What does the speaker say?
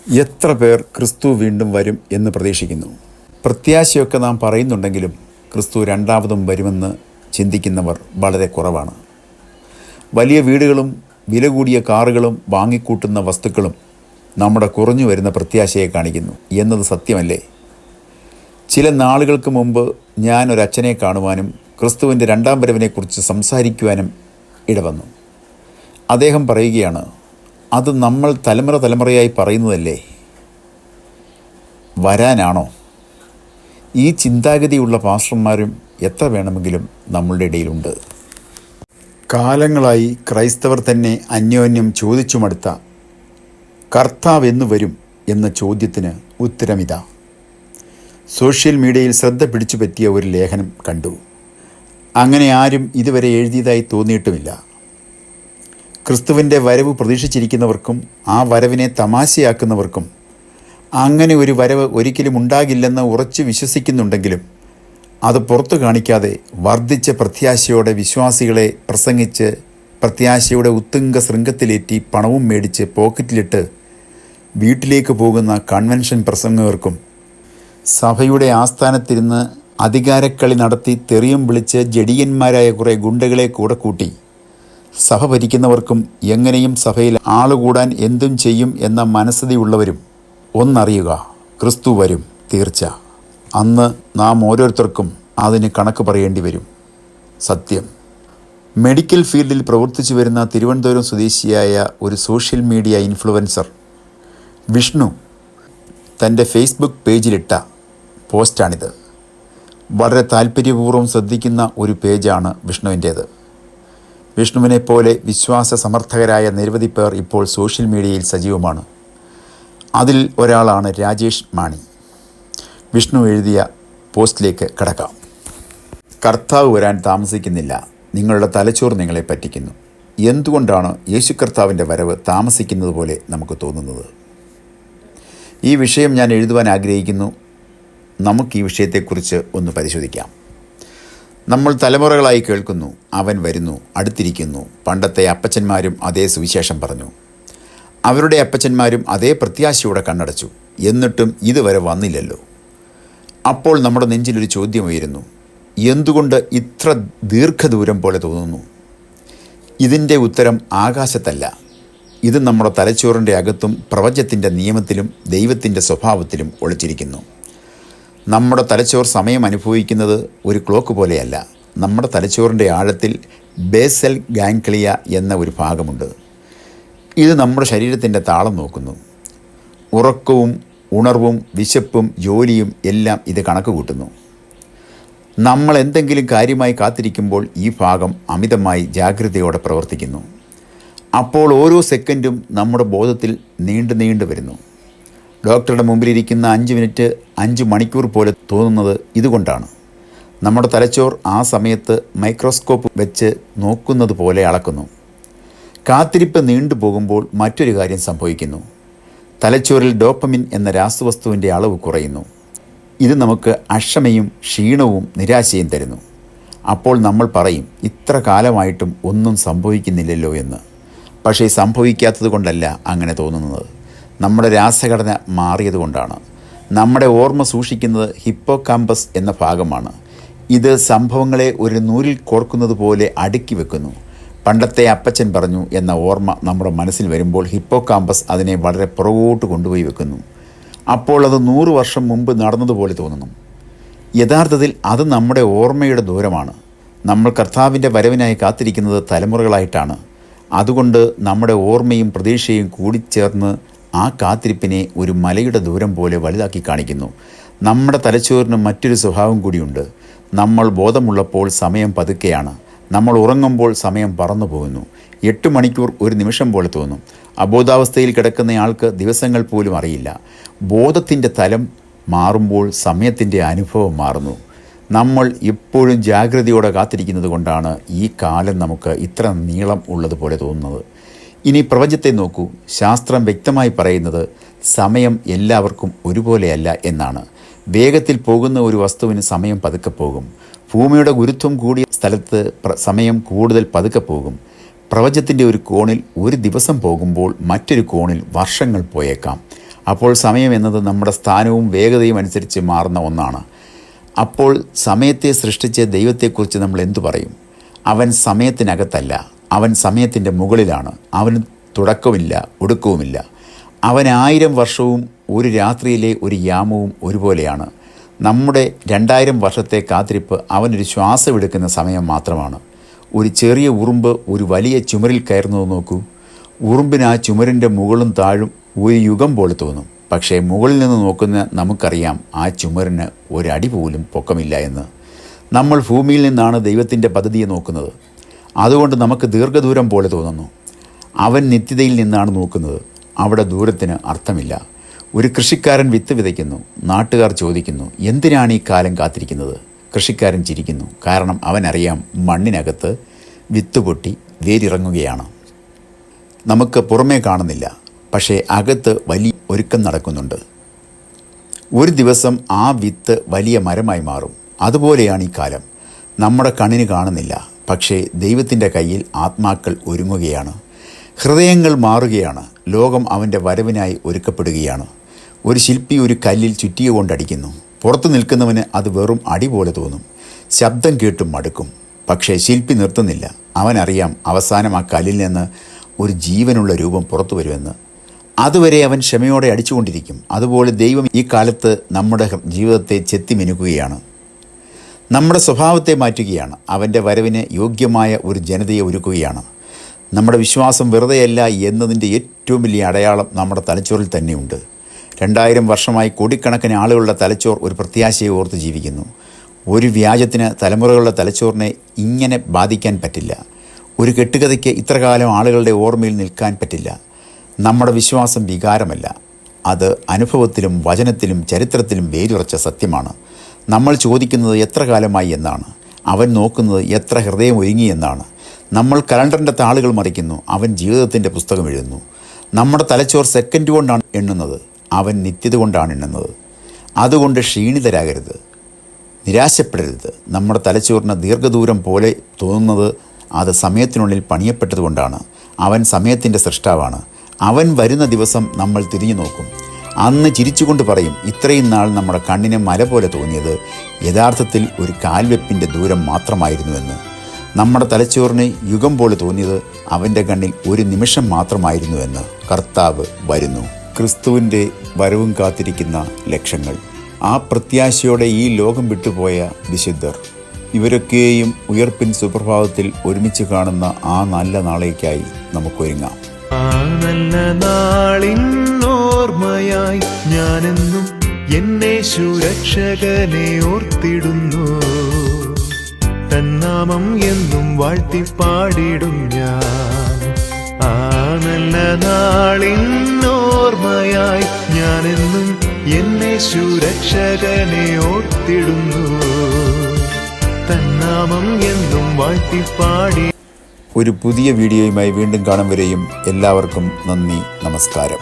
എത്ര പേർ ക്രിസ്തു വീണ്ടും വരും എന്ന് പ്രതീക്ഷിക്കുന്നു? പ്രത്യാശയൊക്കെ നാം പറയുന്നുണ്ടെങ്കിലും ക്രിസ്തു രണ്ടാമതും വരുമെന്ന് ചിന്തിക്കുന്നവർ വളരെ കുറവാണ്. വലിയ വീടുകളും വില കൂടിയ കാറുകളും വാങ്ങിക്കൂട്ടുന്ന വസ്തുക്കളും നമ്മുടെ കുറഞ്ഞു വരുന്ന പ്രത്യാശയെ കാണിക്കുന്നു എന്നത് സത്യമല്ലേ? ചില നാളുകൾക്ക് മുമ്പ് ഞാൻ ഒരച്ഛനെ കാണുവാനും ക്രിസ്തുവിൻ്റെ രണ്ടാം വരവിനെക്കുറിച്ച് സംസാരിക്കുവാനും ഇടവന്നു. അദ്ദേഹം പറയുകയാണ്, അത് നമ്മൾ തലമുറയായി പറയുന്നതല്ലേ, വരാനാണോ? ഈ ചിന്താഗതിയുള്ള പാസ്റ്റർമാരും എത്ര വേണമെങ്കിലും നമ്മളുടെ ഇടയിലുണ്ട്. കാലങ്ങളായി ക്രൈസ്തവർ തന്നെ അന്യോന്യം ചോദിച്ചു മടുത്ത കർത്താവ് എന്ന് വരും എന്ന ചോദ്യത്തിന് ഉത്തരമിതാ. സോഷ്യൽ മീഡിയയിൽ ശ്രദ്ധ പിടിച്ചു പറ്റിയ ഒരു ലേഖനം കണ്ടു. അങ്ങനെ ആരും ഇതുവരെ എഴുതിയതായി തോന്നിയിട്ടുമില്ല. ക്രിസ്തുവിൻ്റെ വരവ് പ്രതീക്ഷിച്ചിരിക്കുന്നവർക്കും ആ വരവിനെ തമാശയാക്കുന്നവർക്കും അങ്ങനെ ഒരു വരവ് ഒരിക്കലും ഉണ്ടാകില്ലെന്ന് ഉറച്ചു വിശ്വസിക്കുന്നുണ്ടെങ്കിലും അത് പുറത്തു കാണിക്കാതെ വർദ്ധിച്ച പ്രത്യാശയോടെ വിശ്വാസികളെ പ്രസംഗിച്ച് പ്രത്യാശയുടെ ഉത്തുംഗ ശൃംഗത്തിലേറ്റി പണവും മേടിച്ച് പോക്കറ്റിലിട്ട് വീട്ടിലേക്ക് പോകുന്ന കൺവെൻഷൻ പ്രസംഗകർക്കും സഭയുടെ ആസ്ഥാനത്തിരുന്ന് അധികാരക്കളി നടത്തി തെറിയും വിളിച്ച് ജഡിയന്മാരായ കുറേ ഗുണ്ടകളെ കൂടെ കൂട്ടി സഭ ഭരിക്കുന്നവർക്കും എങ്ങനെയും സഭയിൽ ആളുകൂടാൻ എന്തും ചെയ്യും എന്ന മനസ്ഥിതിയുള്ളവരും ഒന്നറിയുക, ക്രിസ്തു വരും തീർച്ച. അന്ന് നാം ഓരോരുത്തർക്കും അതിന് കണക്ക് പറയേണ്ടി വരും. സത്യം. മെഡിക്കൽ ഫീൽഡിൽ പ്രവർത്തിച്ചു വരുന്ന തിരുവനന്തപുരം സ്വദേശിയായ ഒരു സോഷ്യൽ മീഡിയ ഇൻഫ്ലുവൻസർ വിഷ്ണു തൻ്റെ ഫേസ്ബുക്ക് പേജിലിട്ട പോസ്റ്റാണിത്. വളരെ താല്പര്യപൂർവ്വം ശ്രദ്ധിക്കുന്ന ഒരു പേജാണ് വിഷ്ണുവിൻ്റേത്. വിഷ്ണുവിനെ പോലെ വിശ്വാസ സമർത്ഥകരായ നിരവധി പേർ ഇപ്പോൾ സോഷ്യൽ മീഡിയയിൽ സജീവമാണ്. അതിൽ ഒരാളാണ് രാജേഷ് മാണി. വിഷ്ണു എഴുതിയ പോസ്റ്റിലേക്ക് കടക്കാം. കർത്താവ് വരാൻ താമസിക്കുന്നില്ല, നിങ്ങളുടെ തലച്ചോർ നിങ്ങളെ പറ്റിക്കുന്നു. എന്തുകൊണ്ടാണ് യേശു കർത്താവിൻ്റെ വരവ് താമസിക്കുന്നത് പോലെ നമുക്ക് തോന്നുന്നത്? ഈ വിഷയം ഞാൻ എഴുതുവാൻ ആഗ്രഹിക്കുന്നു. നമുക്ക് ഈ വിഷയത്തെക്കുറിച്ച് ഒന്ന് പരിശോധിക്കാം. നമ്മൾ തലമുറകളായി കേൾക്കുന്നു, അവൻ വരുന്നു, അടുത്തിരിക്കുന്നു. പണ്ടത്തെ അപ്പച്ചന്മാരും അതേ സുവിശേഷം പറഞ്ഞു. അവരുടെ അപ്പച്ചന്മാരും അതേ പ്രത്യാശയോടെ കണ്ണടച്ചു. എന്നിട്ടും ഇതുവരെ വന്നില്ലല്ലോ. അപ്പോൾ നമ്മുടെ നെഞ്ചിലൊരു ചോദ്യം ഉയരുന്നു, എന്തുകൊണ്ട് ഇത്ര ദീർഘദൂരം പോലെ തോന്നുന്നു? ഇതിൻ്റെ ഉത്തരം ആകാശത്തല്ല. ഇത് നമ്മുടെ തലച്ചോറിൻ്റെ അകത്തും പ്രപഞ്ചത്തിൻ്റെ നിയമത്തിലും ദൈവത്തിൻ്റെ സ്വഭാവത്തിലും ഒളിച്ചിരിക്കുന്നു. നമ്മുടെ തലച്ചോർ സമയം അനുഭവിക്കുന്നത് ഒരു ക്ലോക്ക് പോലെയല്ല. നമ്മുടെ തലച്ചോറിൻ്റെ ആഴത്തിൽ ബേസൽ ഗാംഗ്ലിയ എന്ന ഒരു ഭാഗമുണ്ട്. ഇത് നമ്മുടെ ശരീരത്തിൻ്റെ താളം നോക്കുന്നു. ഉറക്കവും ഉണർവും വിശപ്പും ജോലിയും എല്ലാം ഇത് കണക്ക് കൂട്ടുന്നു. നമ്മൾ എന്തെങ്കിലും കാര്യമായി കാത്തിരിക്കുമ്പോൾ ഈ ഭാഗം അമിതമായി ജാഗ്രതയോടെ പ്രവർത്തിക്കുന്നു. അപ്പോൾ ഓരോ സെക്കൻഡും നമ്മുടെ ബോധത്തിൽ നീണ്ടു വരുന്നു. ഡോക്ടറുടെ മുമ്പിലിരിക്കുന്ന 5 മിനിറ്റ് 5 മണിക്കൂർ പോലെ തോന്നുന്നത് ഇതുകൊണ്ടാണ്. നമ്മുടെ തലച്ചോർ ആ സമയത്ത് മൈക്രോസ്കോപ്പ് വെച്ച് നോക്കുന്നത് പോലെ അളക്കുന്നു. കാത്തിരിപ്പ് നീണ്ടു പോകുമ്പോൾ മറ്റൊരു കാര്യം സംഭവിക്കുന്നു. തലച്ചോറിൽ ഡോപ്പമിൻ എന്ന രാസവസ്തുവിൻ്റെ അളവ് കുറയുന്നു. ഇത് നമുക്ക് അക്ഷമയും ക്ഷീണവും നിരാശയും തരുന്നു. അപ്പോൾ നമ്മൾ പറയും, ഇത്ര കാലമായിട്ടും ഒന്നും സംഭവിക്കുന്നില്ലല്ലോ എന്ന്. പക്ഷേ സംഭവിക്കാത്തത് കൊണ്ടല്ല അങ്ങനെ തോന്നുന്നത്. നമ്മുടെ രാസഘടന മാറിയതുകൊണ്ടാണ്. നമ്മുടെ ഓർമ്മ സൂക്ഷിക്കുന്നത് ഹിപ്പോകാമ്പസ് എന്ന ഭാഗമാണ്. ഇത് സംഭവങ്ങളെ ഒരു നൂലിൽ കോർക്കുന്നത് പോലെ അടുക്കി വെക്കുന്നു. പണ്ടത്തെ അപ്പച്ചൻ പറഞ്ഞു എന്ന ഓർമ്മ നമ്മുടെ മനസ്സിൽ വരുമ്പോൾ ഹിപ്പോകാമ്പസ് അതിനെ വളരെ പുറകോട്ട് കൊണ്ടുപോയി വെക്കുന്നു. അപ്പോൾ അത് 100 വർഷം മുമ്പ് നടന്നതുപോലെ തോന്നുന്നു. യഥാർത്ഥത്തിൽ അത് നമ്മുടെ ഓർമ്മയുടെ ദൂരമാണ്. നമ്മൾ കർത്താവിൻ്റെ വരവിനായി കാത്തിരിക്കുന്നത് തലമുറകളായിട്ടാണ്. അതുകൊണ്ട് നമ്മുടെ ഓർമ്മയും പ്രതീക്ഷയും കൂടിച്ചേർന്ന് ആ കാത്തിരിപ്പിനെ ഒരു മലയുടെ ദൂരം പോലെ വലുതാക്കി കാണിക്കുന്നു. നമ്മുടെ തലച്ചോറിന് മറ്റൊരു സ്വഭാവം കൂടിയുണ്ട്. നമ്മൾ ബോധമുള്ളപ്പോൾ സമയം പതുക്കെയാണ്. നമ്മൾ ഉറങ്ങുമ്പോൾ സമയം പറന്നു പോകുന്നു. 8 മണിക്കൂർ ഒരു നിമിഷം പോലെ തോന്നും. അബോധാവസ്ഥയിൽ കിടക്കുന്നയാൾക്ക് ദിവസങ്ങൾ പോലും അറിയില്ല. ബോധത്തിൻ്റെ തലം മാറുമ്പോൾ സമയത്തിൻ്റെ അനുഭവം മാറുന്നു. നമ്മൾ എപ്പോഴും ജാഗ്രതയോടെ കാത്തിരിക്കുന്നത് കൊണ്ടാണ് ഈ കാലം നമുക്ക് ഇത്ര നീളം ഉള്ളതുപോലെ തോന്നുന്നത്. ഇനി പ്രപഞ്ചത്തെ നോക്കൂ. ശാസ്ത്രം വ്യക്തമായി പറയുന്നത് സമയം എല്ലാവർക്കും ഒരുപോലെയല്ല എന്നാണ്. വേഗത്തിൽ പോകുന്ന ഒരു വസ്തുവിന് സമയം പതുക്കെ പോകും. ഭൂമിയുടെ ഗുരുത്വം കൂടിയ സ്ഥലത്ത് സമയം കൂടുതൽ പതുക്കെ പോകും. പ്രപഞ്ചത്തിൻ്റെ ഒരു കോണിൽ ഒരു ദിവസം പോകുമ്പോൾ മറ്റൊരു കോണിൽ വർഷങ്ങൾ പോയേക്കാം. അപ്പോൾ സമയം എന്നത് നമ്മുടെ സ്ഥാനവും വേഗതയും അനുസരിച്ച് മാറുന്ന ഒന്നാണ്. അപ്പോൾ സമയത്തെ സൃഷ്ടിച്ച ദൈവത്തെക്കുറിച്ച് നമ്മൾ എന്തു പറയും? അവൻ സമയത്തിനകത്തല്ല, അവൻ സമയത്തിൻ്റെ മുകളിലാണ്. അവന് തുടക്കമില്ല, ഒടുക്കവുമില്ല. അവൻ 1000 വർഷവും ഒരു രാത്രിയിലെ ഒരു യാമവും ഒരുപോലെയാണ്. നമ്മുടെ 2000 വർഷത്തെ കാത്തിരിപ്പ് അവനൊരു ശ്വാസമെടുക്കുന്ന സമയം മാത്രമാണ്. ഒരു ചെറിയ ഉറുമ്പ് ഒരു വലിയ ചുമരിൽ കയറുന്നത് നോക്കൂ. ഉറുമ്പിന് ആ ചുമരിൻ്റെ മുകളും താഴും ഒരു യുഗം പോലെ തോന്നും. പക്ഷേ മുകളിൽ നിന്ന് നോക്കുന്ന നമുക്കറിയാം ആ ചുമരിന് ഒരടി പോലും പൊക്കമില്ല എന്ന്. നമ്മൾ ഭൂമിയിൽ നിന്നാണ് ദൈവത്തിൻ്റെ പദ്ധതിയെ നോക്കുന്നത്. അതുകൊണ്ട് നമുക്ക് ദീർഘദൂരം പോലെ തോന്നുന്നു. അവൻ നിത്യതയിൽ നിന്നാണ് നോക്കുന്നത്. അവിടെ ദൂരത്തിന് അർത്ഥമില്ല. ഒരു കൃഷിക്കാരൻ വിത്ത് വിതയ്ക്കുന്നു. നാട്ടുകാർ ചോദിക്കുന്നു, എന്തിനാണ് ഈ കാലം കാത്തിരിക്കുന്നത്? കൃഷിക്കാരൻ ചിരിക്കുന്നു. കാരണം അവനറിയാം മണ്ണിനകത്ത് വിത്ത് പൊട്ടി വേരിറങ്ങുകയാണ്. നമുക്ക് പുറമേ കാണുന്നില്ല, പക്ഷേ അകത്ത് വലിയ ഒരുക്കം നടക്കുന്നുണ്ട്. ഒരു ദിവസം ആ വിത്ത് വലിയ മരമായി മാറും. അതുപോലെയാണ് ഈ കാലം. നമ്മുടെ കണ്ണിന് കാണുന്നില്ല, പക്ഷേ ദൈവത്തിൻ്റെ കയ്യിൽ ആത്മാക്കൾ ഒരുങ്ങുകയാണ്. ഹൃദയങ്ങൾ മാറുകയാണ്. ലോകം അവൻ്റെ വരവിനായി ഒരുക്കപ്പെടുകയാണ്. ഒരു ശില്പി ഒരു കല്ലിൽ ചുറ്റിക കൊണ്ടടിക്കുന്നു. പുറത്തു നിൽക്കുന്നവന് അത് വെറും അടി പോലെ തോന്നും. ശബ്ദം കേട്ടും മടുക്കും. പക്ഷേ ശില്പി നിർത്തുന്നില്ല. അവനറിയാം അവസാനം ആ കല്ലിൽ നിന്ന് ഒരു ജീവനുള്ള രൂപം പുറത്തു വരുമെന്ന്. അതുവരെ അവൻ ക്ഷമയോടെ അടിച്ചുകൊണ്ടിരിക്കും. അതുപോലെ ദൈവം ഈ കാലത്ത് നമ്മുടെ ജീവിതത്തെ ചെത്തിമിനുക്കുകയാണ്. നമ്മുടെ സ്വഭാവത്തെ മാറ്റുകയാണ്. അവൻ്റെ വരവിന് യോഗ്യമായ ഒരു ജനതയെ ഒരുക്കുകയാണ്. നമ്മുടെ വിശ്വാസം വെറുതെയല്ല എന്നതിൻ്റെ ഏറ്റവും വലിയ അടയാളം നമ്മുടെ തലച്ചോറിൽ തന്നെയുണ്ട്. 2000 വർഷമായി കോടിക്കണക്കിന് ആളുകളുടെ തലച്ചോർ ഒരു പ്രത്യാശയെ ഓർത്ത് ജീവിക്കുന്നു. ഒരു വ്യാജത്തിന് തലമുറകളുടെ തലച്ചോറിനെ ഇങ്ങനെ ബാധിക്കാൻ പറ്റില്ല. ഒരു കെട്ടുകഥയ്ക്ക് ഇത്രകാലം ആളുകളുടെ ഓർമ്മയിൽ നിൽക്കാൻ പറ്റില്ല. നമ്മുടെ വിശ്വാസം വികാരമല്ല, അത് അനുഭവത്തിലും വചനത്തിലും ചരിത്രത്തിലും വേരുറച്ച സത്യമാണ്. നമ്മൾ ചോദിക്കുന്നത് എത്ര കാലമായി എന്നാണ്. അവൻ നോക്കുന്നത് എത്ര ഹൃദയം ഒരുങ്ങി എന്നാണ്. നമ്മൾ കലണ്ടറിൻ്റെ താളുകൾ മറിക്കുന്നു, അവൻ ജീവിതത്തിൻ്റെ പുസ്തകം എഴുതുന്നു. നമ്മുടെ തലച്ചോർ സെക്കൻഡ് കൊണ്ടാണ് എണ്ണുന്നത്, അവൻ നിത്യത കൊണ്ടാണ് എണ്ണുന്നത്. അതുകൊണ്ട് ക്ഷീണിതരാകരുത്, നിരാശപ്പെടരുത്. നമ്മുടെ തലച്ചോറിന് ദീർഘദൂരം പോലെ തോന്നുന്നത് അത് സമയത്തിനുള്ളിൽ പണിയപ്പെട്ടതുകൊണ്ടാണ്. അവൻ സമയത്തിൻ്റെ സൃഷ്ടാവാണ്. അവൻ വരുന്ന ദിവസം നമ്മൾ തിരിഞ്ഞു നോക്കും. അന്ന് ചിരിച്ചുകൊണ്ട് പറയും, ഇത്രയും നാൾ നമ്മുടെ കണ്ണിന് മല പോലെ തോന്നിയത് യഥാർത്ഥത്തിൽ ഒരു കാൽവെപ്പിൻ്റെ ദൂരം മാത്രമായിരുന്നുവെന്ന്. നമ്മുടെ തലച്ചോറിന് യുഗം പോലെ തോന്നിയത് അവൻ്റെ കണ്ണിൽ ഒരു നിമിഷം മാത്രമായിരുന്നുവെന്ന്. കർത്താവ് വരുന്നു. ക്രിസ്തുവിൻ്റെ വരവും കാത്തിരിക്കുന്ന ലക്ഷങ്ങൾ. ആ പ്രത്യാശയോടെ ഈ ലോകം വിട്ടുപോയ വിശുദ്ധർ, ഇവരൊക്കെയും ഉയർപ്പിൻ സുപ്രഭാതത്തിൽ ഒരുമിച്ച് കാണുന്ന ആ നല്ല നാളേക്കായി നമുക്കൊരുങ്ങാം. ആ നല്ല നാളിന്നോർമ്മയായി ഞാനെന്നും എന്നേശു രക്ഷകനെ ഓർത്തിടുന്നു. തന്നാമം എന്നും വാഴ്ത്തിപ്പാടിടും ഞാൻ. ആ നല്ല നാളിന്നോർമ്മയായി ഞാനെന്നും എന്നേശു രക്ഷകനെ ഓർത്തിടുന്നു. തന്നാമം എന്നും വാഴ്ത്തിപ്പാടി. ഒരു പുതിയ വീഡിയോയുമായി വീണ്ടും കാണും വരെയും എല്ലാവർക്കും നന്ദി, നമസ്കാരം.